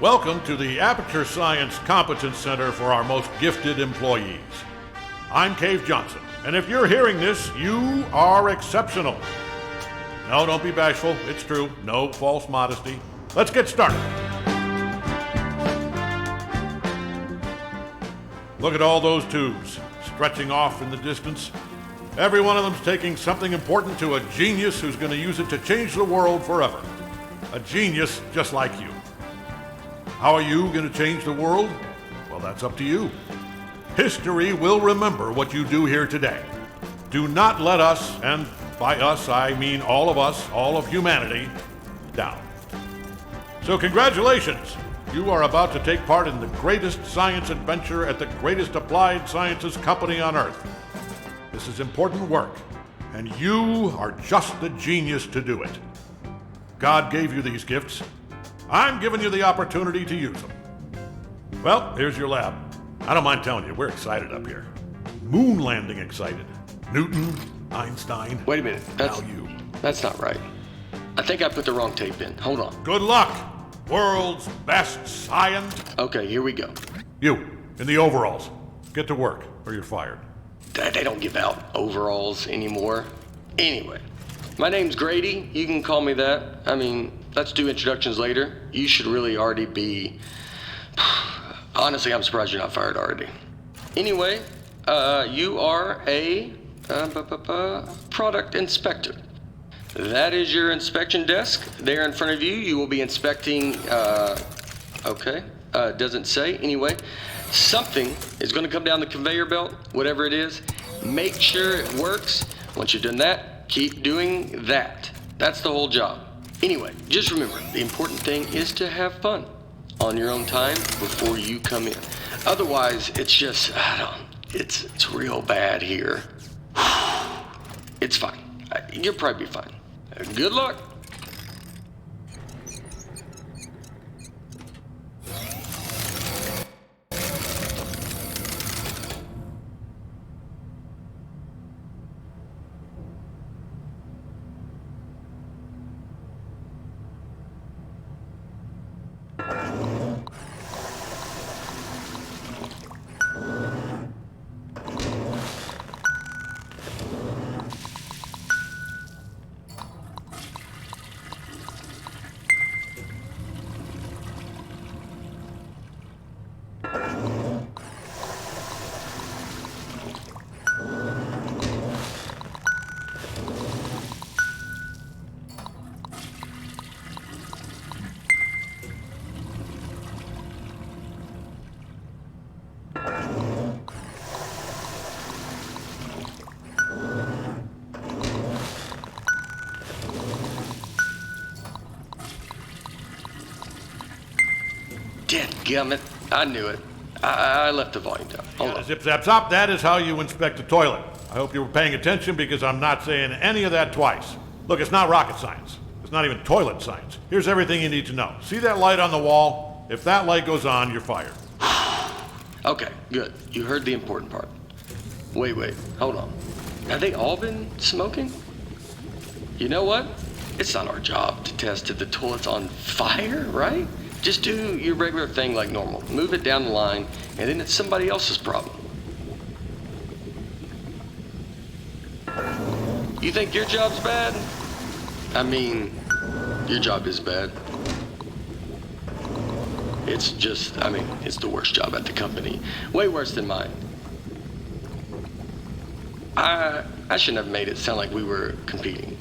Welcome to the Aperture Science Competence Center for our most gifted employees. I'm Cave Johnson, and if you're hearing this, you are exceptional. No, don't be bashful. It's true. No false modesty. Let's get started. Look at all those tubes stretching off in the distance. Every one of them's taking something important to a genius who's going to use it to change the world forever. A genius just like you. How are you going to change the world? Well, that's up to you. History will remember what you do here today. Do not let us, and by us I mean all of us, all of humanity, down. So congratulations! You are about to take part in the greatest science adventure at the greatest applied sciences company on Earth. This is important work, and you are just the genius to do it. God gave you these gifts. I'm giving you the opportunity to use them. Well, here's your lab. I don't mind telling you, we're excited up here. Moon landing excited. Newton, Einstein. Wait a minute. Now you. That's not right. I think I put the wrong tape in. Hold on. Good luck, world's best science. Okay, here we go. You, in the overalls. Get to work, or you're fired. They don't give out overalls anymore. Anyway, my name's Grady. You can call me that. I mean, let's do introductions later. You should really already be... Honestly, I'm surprised you're not fired already. Anyway, you are a product inspector. That is your inspection desk. There in front of you, you will be inspecting, doesn't say. Anyway, something is going to come down the conveyor belt, whatever it is. Make sure it works. Once you've done that, keep doing that. That's the whole job. Anyway, just remember, the important thing is to have fun on your own time before you come in. Otherwise, it's just, it's real bad here. It's fine. You'll probably be fine. Good luck. Dadgummit, I knew it. I left the volume down. Hold on. Zip, zap, zop. That is how you inspect a toilet. I hope you were paying attention because I'm not saying any of that twice. Look, it's not rocket science. It's not even toilet science. Here's everything you need to know. See that light on the wall? If that light goes on, you're fired. Okay, good. You heard the important part. Wait, hold on. Have they all been smoking? You know what? It's not our job to test if the toilet's on fire, right? Just do your regular thing like normal. Move it down the line, and then it's somebody else's problem. You think your job's bad? I mean, your job is bad. It's just, it's the worst job at the company. Way worse than mine. I shouldn't have made it sound like we were competing.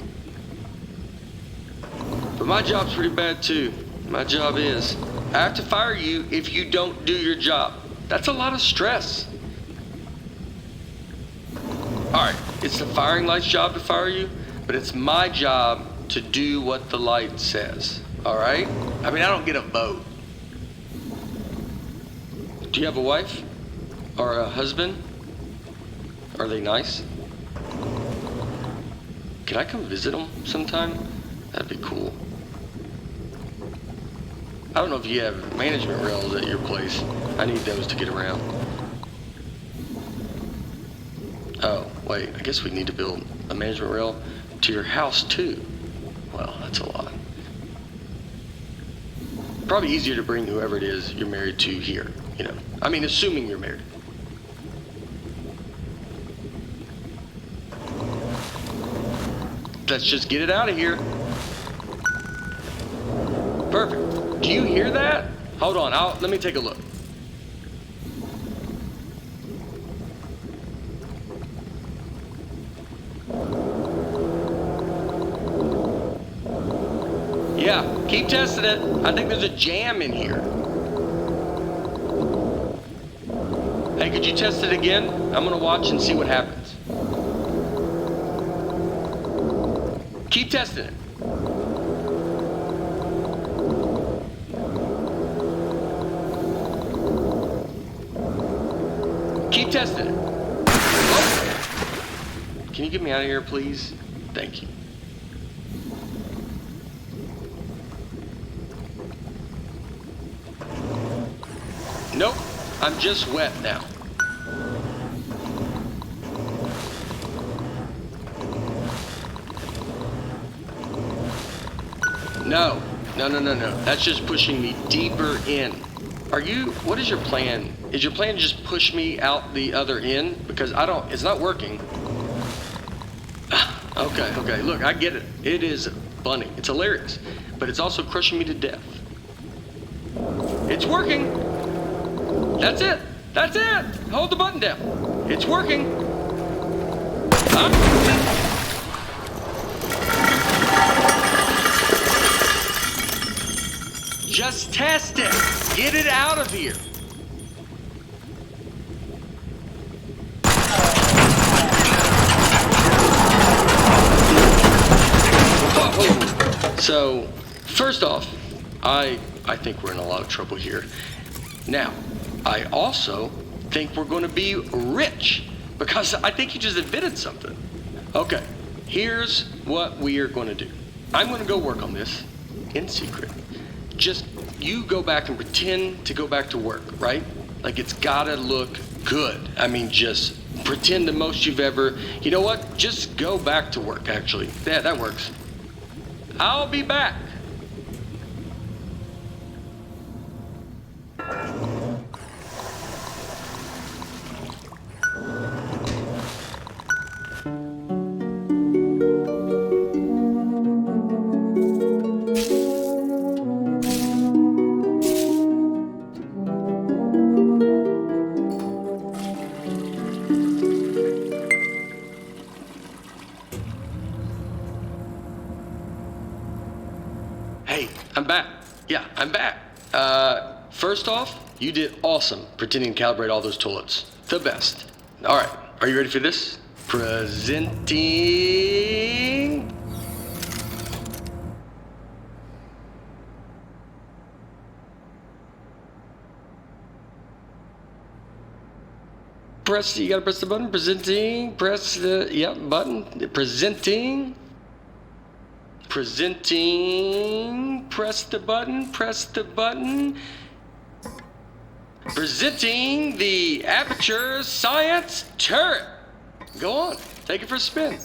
But my job's pretty bad too. My job is, I have to fire you if you don't do your job. That's a lot of stress. All right, it's the firing light's job to fire you, but it's my job to do what the light says, all right? I don't get a vote. Do you have a wife? Or a husband? Are they nice? Can I come visit them sometime? That'd be cool. I don't know if you have management rails at your place. I need those to get around. Oh, wait, I guess we need to build a management rail to your house too. Well, that's a lot. Probably easier to bring whoever it is you're married to here, you know. I mean, assuming you're married. Let's just get it out of here. Perfect. Do you hear that? Hold on, let me take a look. Yeah, keep testing it. I think there's a jam in here. Hey, could you test it again? I'm gonna watch and see what happens. Keep testing it. Keep testing it. Oh. Can you get me out of here, please? Thank you. Nope, I'm just wet now. No. That's just pushing me deeper in. What is your plan? Is your plan to just push me out the other end? Because it's not working. Okay, look, I get it. It is funny, it's hilarious, but it's also crushing me to death. It's working. That's it. Hold the button down. It's working. Huh? Just test it. Get it out of here. So, first off, I think we're in a lot of trouble here. Now, I also think we're going to be rich because I think you just admitted something. Okay, here's what we are going to do. I'm going to go work on this in secret. Just you go back and pretend to go back to work, right? Like it's gotta look good. I mean, just pretend the most you've ever. You know what? Just go back to work, actually. Yeah, that works. I'll be back. Hey, I'm back. Yeah, I'm back. First off, you did awesome pretending to calibrate all those toilets. The best. All right, are you ready for this? Presenting. You gotta press the button. Presenting. Press the, button. Presenting. Press the button. Presenting the Aperture Science Turret. Go on, take it for a spin.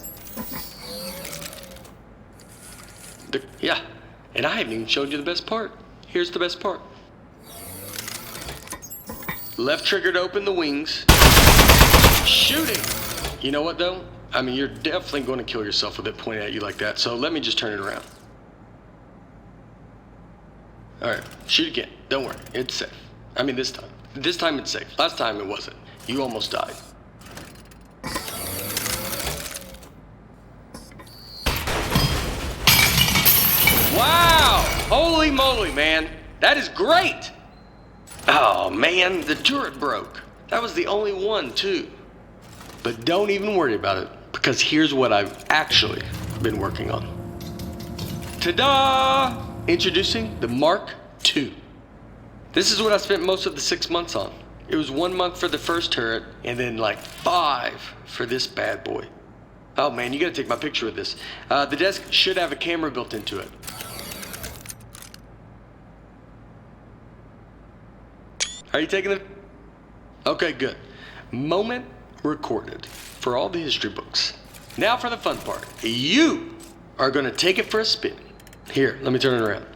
And I haven't even showed you the best part. Here's the best part. Left trigger to open the wings. Shooting. You know what though? I mean, you're definitely going to kill yourself with it pointed at you like that, so let me just turn it around. Alright, shoot again. Don't worry, it's safe. I mean, this time. This time it's safe. Last time it wasn't. You almost died. Wow! Holy moly, man. That is great! Oh, man, the turret broke. That was the only one, too. But don't even worry about it, because here's what I've actually been working on. Ta-da! Introducing the Mark II. This is what I spent most of the 6 months on. It was 1 month for the first turret, and then like 5 for this bad boy. Oh man, you gotta take my picture of this. The desk should have a camera built into it. Are you taking it? Okay, good. Moment recorded for all the history books. Now for the fun part. You are gonna take it for a spin. Here, let me turn it around.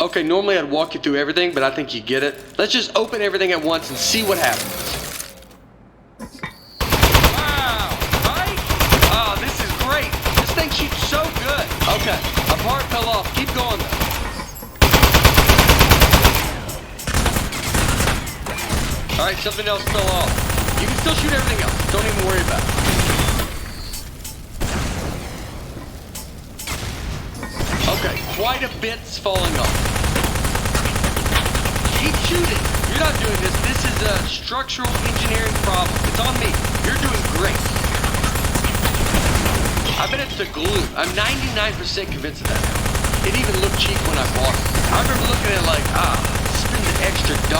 Okay, normally I'd walk you through everything, but I think you get it. Let's just open everything at once and see what happens. Wow, right? Oh, this is great. This thing shoots so good. Okay, a part fell off. Keep going though. All right, something else fell off. You can still shoot everything else. Don't even worry about it. Okay, quite a bit's falling off. Keep shooting. You're not doing this. This is a structural engineering problem. It's on me. You're doing great. I bet it's the glue. I'm 99% convinced of that now. It even looked cheap when I bought it. I remember looking at it like, spend an extra $1.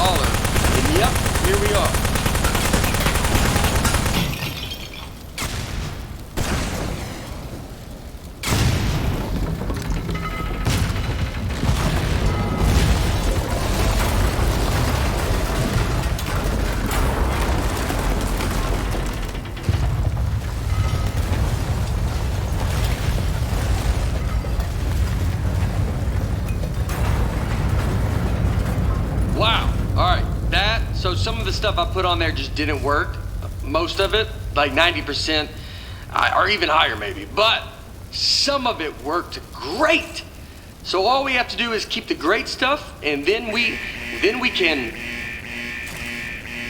And yep, here we are. Wow. All right. So some of the stuff I put on there just didn't work. Most of it, like 90%, or even higher maybe. But some of it worked great. So all we have to do is keep the great stuff, and then we can.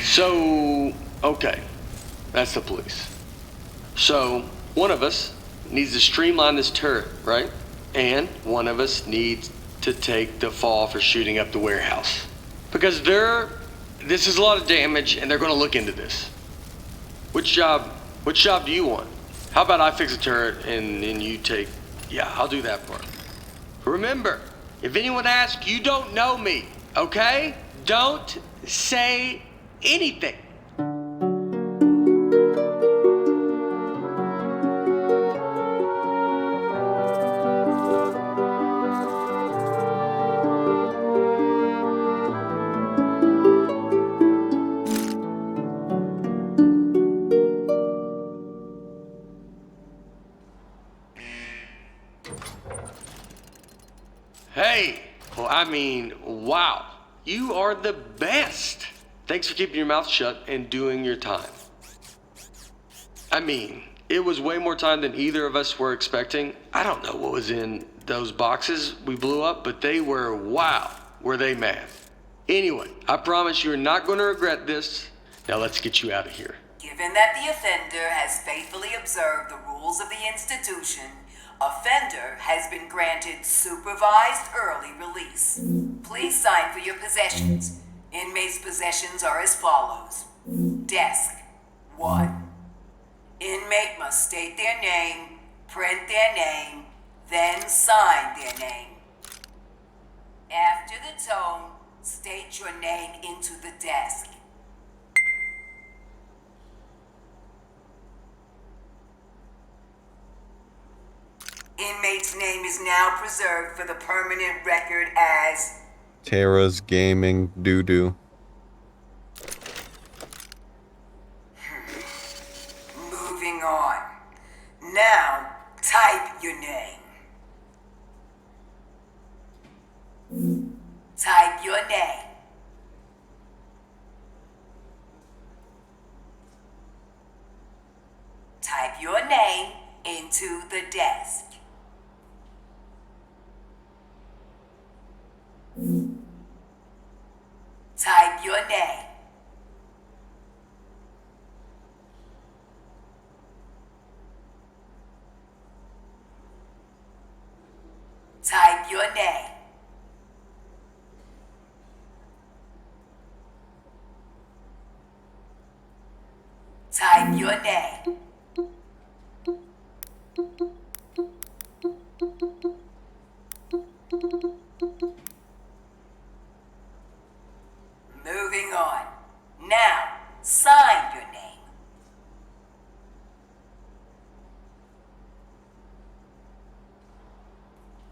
So, okay. That's the police. So one of us needs to streamline this turret, right? And one of us needs to take the fall for shooting up the warehouse. Because this is a lot of damage, and they're going to look into this. Which job do you want? How about I fix a turret, and you take... Yeah, I'll do that part. Remember, if anyone asks, you don't know me, okay? Don't say anything. Hey, well, I mean, wow. You are the best. Thanks for keeping your mouth shut and doing your time. I mean, it was way more time than either of us were expecting. I don't know what was in those boxes we blew up, but they were, wow, were they mad. Anyway, I promise you're not going to regret this. Now let's get you out of here. Given that the offender has faithfully observed the rules of the institution, offender has been granted supervised early release. Please sign for your possessions. Inmates' possessions are as follows. Desk 1. Inmate must state their name, print their name, then sign their name. After the tone, state your name into the desk. Inmate's name is now preserved for the permanent record as Tara's Gaming Doo-Doo. Moving on. Now, type your name. Type your name. Type your name into the desk. Type your name. Type your name. Type your name. Moving on. Now, sign your name.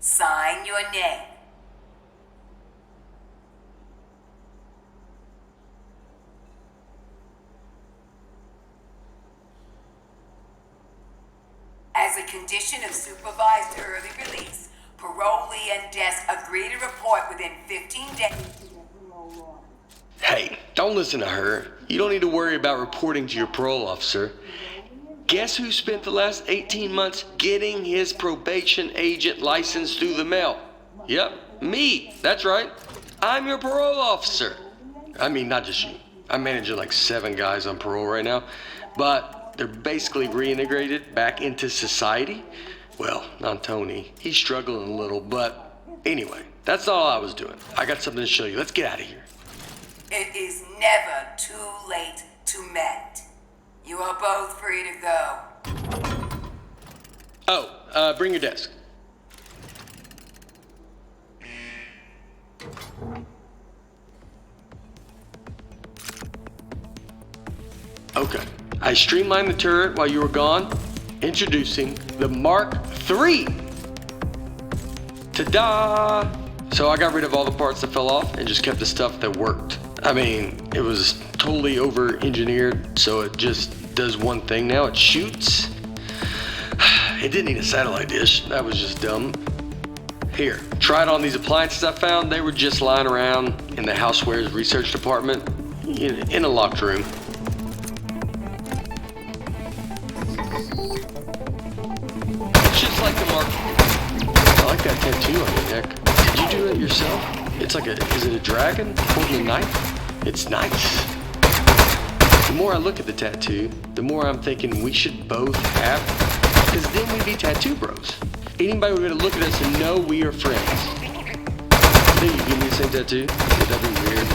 Sign your name. As a condition of supervised early release, Parolee and desk agree to report within 15 days. Hey, don't listen to her. You don't need to worry about reporting to your parole officer. Guess who spent the last 18 months getting his probation agent license through the mail? Yep, me. That's right. I'm your parole officer. I mean, not just you. I'm managing like 7 guys on parole right now, but they're basically reintegrated back into society. Well, not Tony. He's struggling a little, but anyway, that's all I was doing. I got something to show you. Let's get out of here. It is never too late to mend. You are both free to go. Oh, bring your desk. Okay. I streamlined the turret while you were gone. Introducing the Mark III. Ta-da! So I got rid of all the parts that fell off and just kept the stuff that worked. I mean, it was totally over-engineered, so it just does one thing now. It shoots. It didn't need a satellite dish. That was just dumb. Here, try it on these appliances I found. They were just lying around in the housewares research department in a locked room. It's just like the Mark. I like that tattoo on your neck. Did you do it yourself? It's like is it a dragon holding a knife? It's nice. The more I look at the tattoo, the more I'm thinking we should both have, because then we'd be tattoo bros. Anybody would look at us and know we are friends. I think you give me the same tattoo? Would that be weird?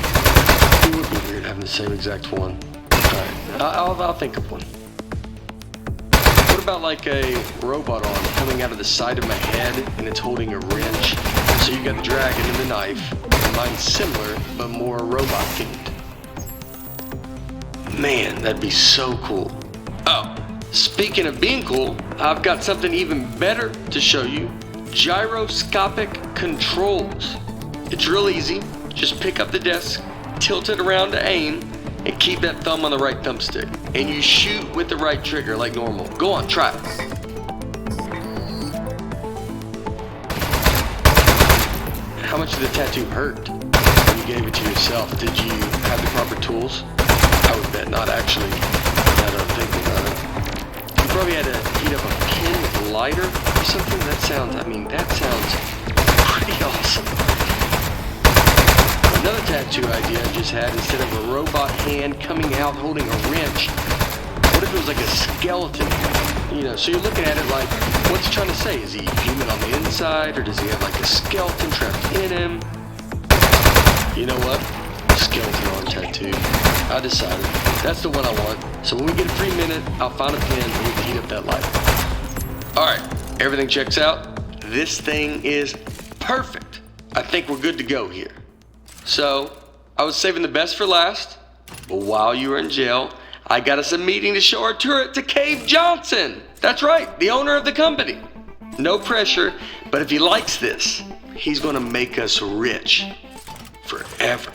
It would be weird having the same exact one. Alright, I'll think of one. What about like a robot arm coming out of the side of my head and it's holding a wrench? So you got the dragon and the knife. Mine's similar, but more robot themed. Man, that'd be so cool. Oh, speaking of being cool, I've got something even better to show you. Gyroscopic controls. It's real easy. Just pick up the desk, tilt it around to aim, and keep that thumb on the right thumbstick. And you shoot with the right trigger like normal. Go on, try it. How much did the tattoo hurt when you gave it to yourself? Did you have the proper tools? I would bet not actually, now that I'm thinking about it. You probably had to heat up a pin with a lighter or something. That sounds pretty awesome. Another tattoo idea I just had, instead of a robot hand coming out holding a wrench, what if it was like a skeleton? So you're looking at it like, what's he trying to say? Is he human on the inside, or does he have like a skeleton trapped in him? You know what? Skeleton arm tattoo. I decided. That's the one I want. So when we get a free minute, I'll find a pen and we can heat up that light. Alright, everything checks out. This thing is perfect. I think we're good to go here. So, I was saving the best for last, but while you were in jail, I got us a meeting to show our turret to Cave Johnson. That's right, the owner of the company. No pressure, but if he likes this, he's gonna make us rich. Forever.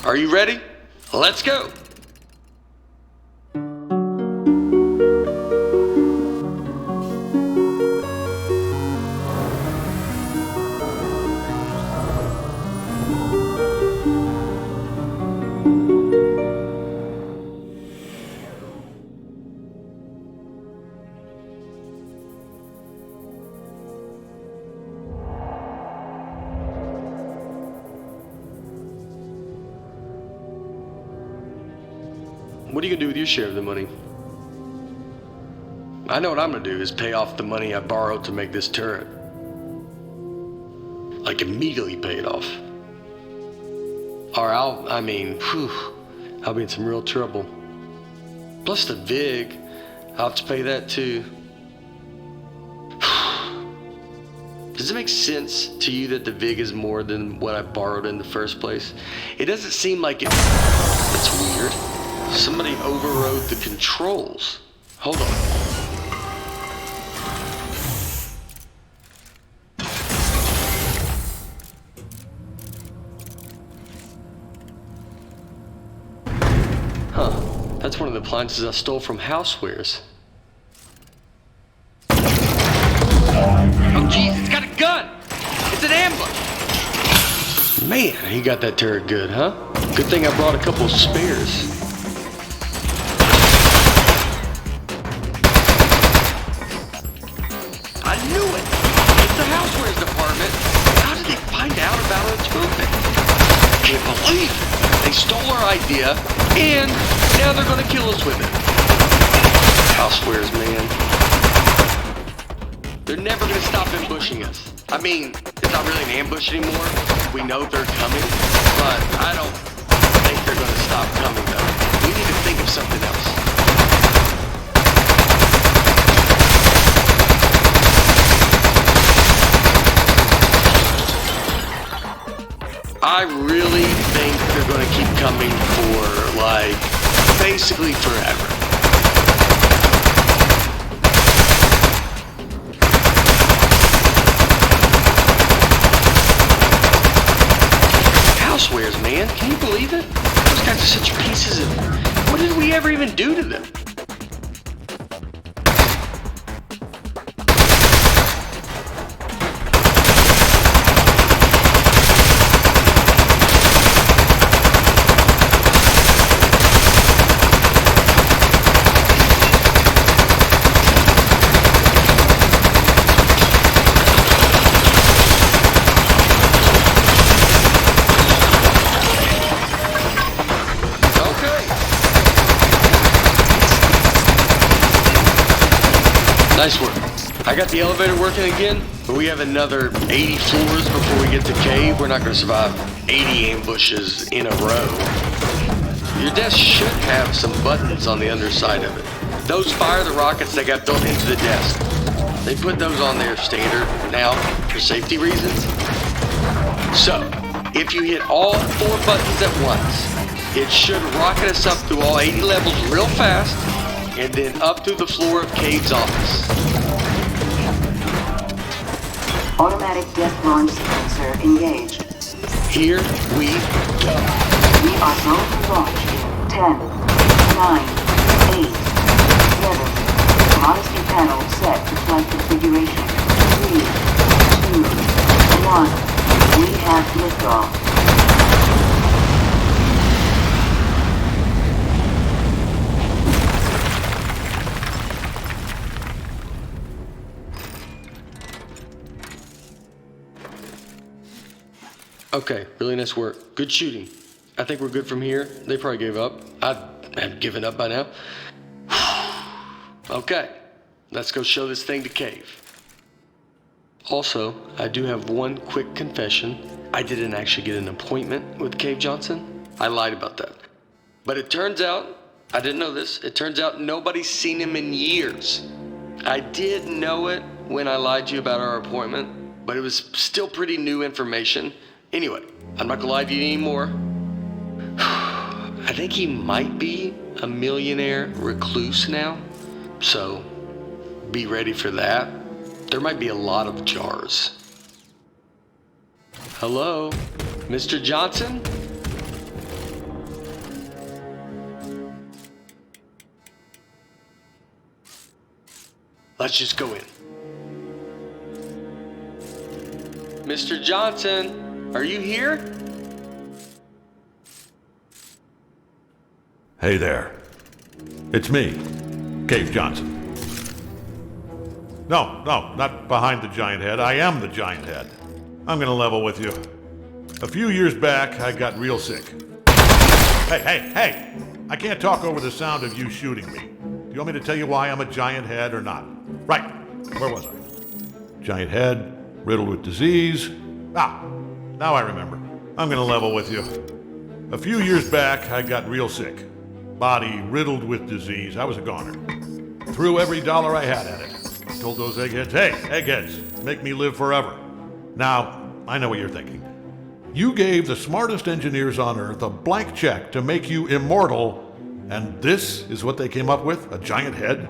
Are you ready? Let's go. What are you gonna do with your share of the money? I know what I'm gonna do is pay off the money I borrowed to make this turret. Like immediately pay it off. Or I'll be in some real trouble. Plus the VIG, I'll have to pay that too. Does it make sense to you that the VIG is more than what I borrowed in the first place? It doesn't seem like it. That's weird. Somebody overrode the controls. Hold on. Huh. That's one of the appliances I stole from Housewares. Oh, jeez, it's got a gun! Man, he got that turret good, huh? Good thing I brought a couple of spares. I knew it! It's the housewares department. How did they find out about us moving? I can't believe it. They stole our idea, and now they're gonna kill us with it. Housewares, man. They're never gonna stop ambushing us. I mean, it's not really an ambush anymore. We know they're coming, but I don't think they're gonna stop coming, though. We need to think of something else. I really think they're gonna keep coming for, like, basically forever. Housewares, man. Can you believe it? Those guys are such pieces of... What did we ever even do to them? Nice work. I got the elevator working again, but we have another 80 floors before we get to cave. We're not going to survive 80 ambushes in a row. Your desk should have some buttons on the underside of it. Those fire the rockets that got built into the desk. They put those on there standard now for safety reasons. So, if you hit all 4 buttons at once, it should rocket us up through all 80 levels real fast, and then up through the floor of Cave's office. Automatic death launch sequencer engaged. Here we go. We are going to launch in 10, 9, 8, 7. Modesty panel set to flight configuration. 3, 2, 1. We have liftoff. Okay, really nice work. Good shooting. I think we're good from here. They probably gave up. I have given up by now. Okay, let's go show this thing to Cave. Also, I do have one quick confession. I didn't actually get an appointment with Cave Johnson. I lied about that. But it turns out, I didn't know this, it turns out nobody's seen him in years. I did know it when I lied to you about our appointment, but it was still pretty new information. Anyway, I'm not gonna lie to you anymore. I think he might be a millionaire recluse now. So, be ready for that. There might be a lot of jars. Hello, Mr. Johnson? Let's just go in. Mr. Johnson? Are you here? Hey there. It's me, Cave Johnson. No, not behind the giant head. I am the giant head. I'm gonna level with you. A few years back, I got real sick. Hey! I can't talk over the sound of you shooting me. Do you want me to tell you why I'm a giant head or not? Right, where was I? Giant head, riddled with disease. Now I remember. I'm gonna level with you. A few years back, I got real sick. Body riddled with disease. I was a goner. Threw every dollar I had at it. Told those eggheads, hey, eggheads, make me live forever. Now, I know what you're thinking. You gave the smartest engineers on Earth a blank check to make you immortal, and this is what they came up with? A giant head?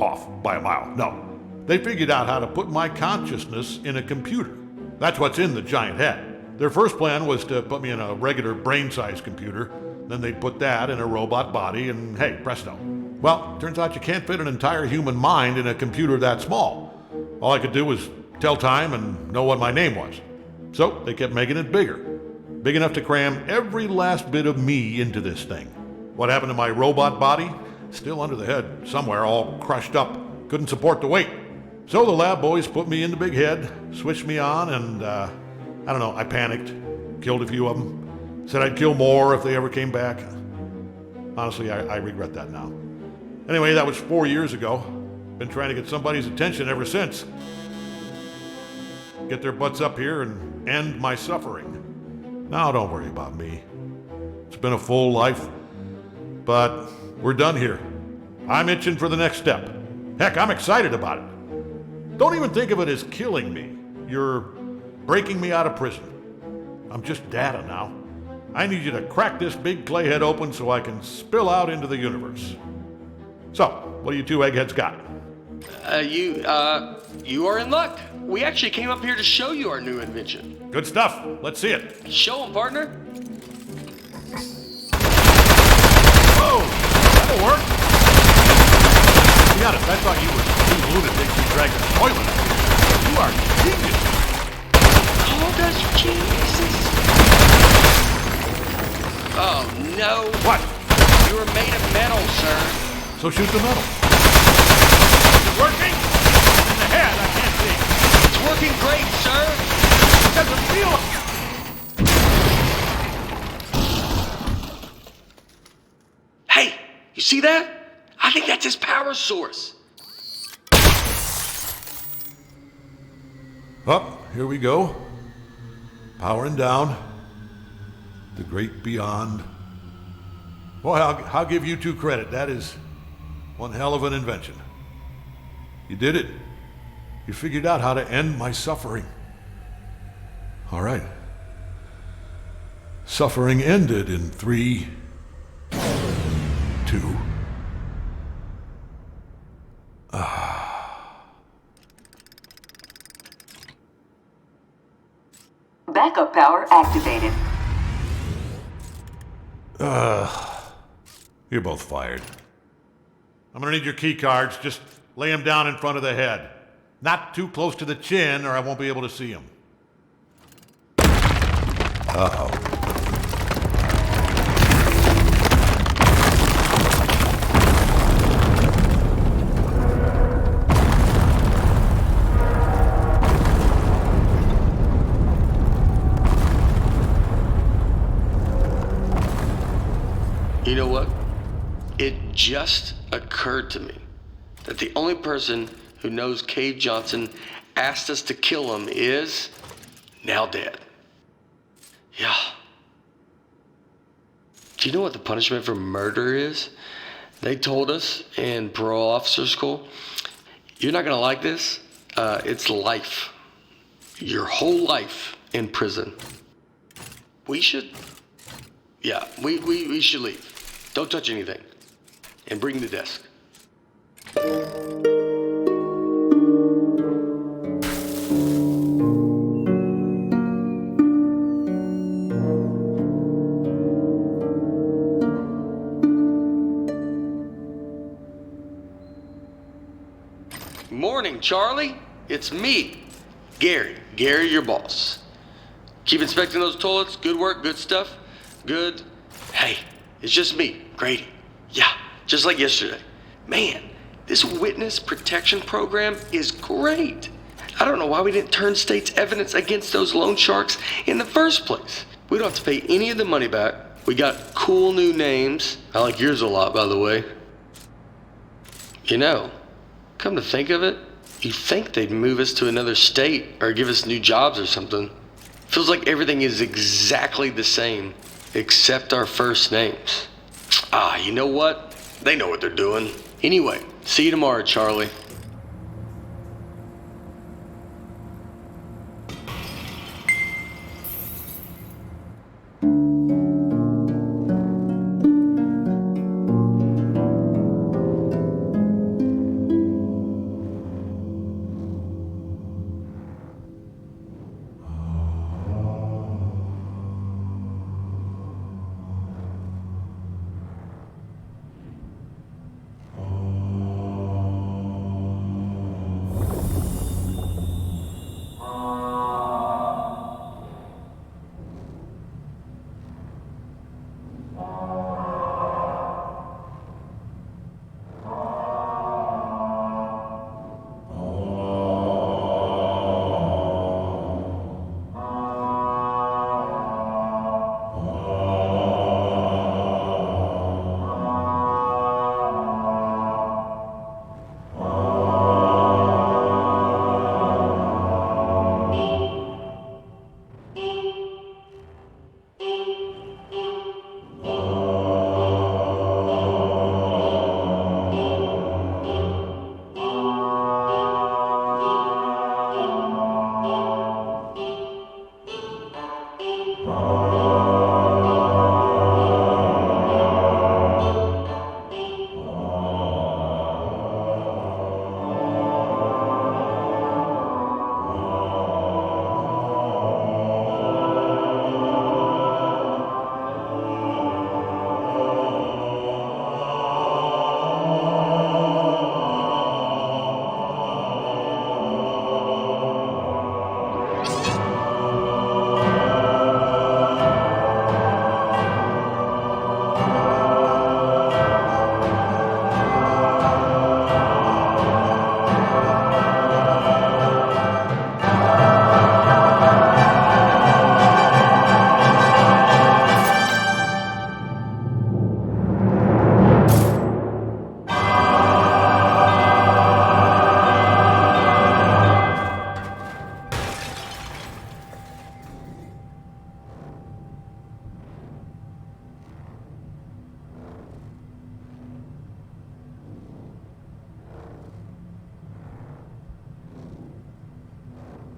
Off by a mile. No. They figured out how to put my consciousness in a computer. That's what's in the giant head. Their first plan was to put me in a regular brain-sized computer. Then they'd put that in a robot body, and hey, presto. Well, turns out you can't fit an entire human mind in a computer that small. All I could do was tell time and know what my name was. So they kept making it bigger, big enough to cram every last bit of me into this thing. What happened to my robot body? Still under the head somewhere, all crushed up. Couldn't support the weight. So the lab boys put me in the big head, switched me on, and I don't know, I panicked, killed a few of them. Said I'd kill more if they ever came back. Honestly, I regret that now. Anyway, that was 4 years ago. Been trying to get somebody's attention ever since. Get their butts up here and end my suffering. Now don't worry about me. It's been a full life, but we're done here. I'm itching for the next step. Heck, I'm excited about it. Don't even think of it as killing me. You're breaking me out of prison. I'm just data now. I need you to crack this big clay head open so I can spill out into the universe. So, what do you two eggheads got? You are in luck. We actually came up here to show you our new invention. Good stuff. Let's see it. Show 'em, partner. Whoa! That'll work. To be honest, I thought you were two lunatics who dragged a toilet. You are genius. Called us geniuses. Oh, no. What? You were made of metal, sir. So shoot the metal. Is it working? In the head, I can't see. It's working great, sir. It doesn't feel. Hey, you see that? I think that's his power source. Up, here we go. Powering down. The great beyond. Boy, I'll give you two credit. That is one hell of an invention. You did it. You figured out how to end my suffering. All right. Suffering ended in 3, 2. Backup power activated. You're both fired. I'm gonna need your key cards. Just lay them down in front of the head. Not too close to the chin or I won't be able to see them. Uh-oh. You know what? It just occurred to me that the only person who knows Cave Johnson asked us to kill him is now dead. Yeah. Do you know what the punishment for murder is? They told us in parole officer school, you're not gonna like this. It's life. Your whole life in prison. We should leave. Don't touch anything. And bring the desk. Morning, Charlie. It's me, Gary. Gary, your boss. Keep inspecting those toilets. Good work, good stuff. Good. Hey, it's just me, Grady. Yeah, just like yesterday. Man, this witness protection program is great. I don't know why we didn't turn state's evidence against those loan sharks in the first place. We don't have to pay any of the money back. We got cool new names. I like yours a lot, by the way. You know, come to think of it, you'd think they'd move us to another state or give us new jobs or something. Feels like everything is exactly the same, except our first names. Ah, you know what? They know what they're doing. Anyway, see you tomorrow, Charlie.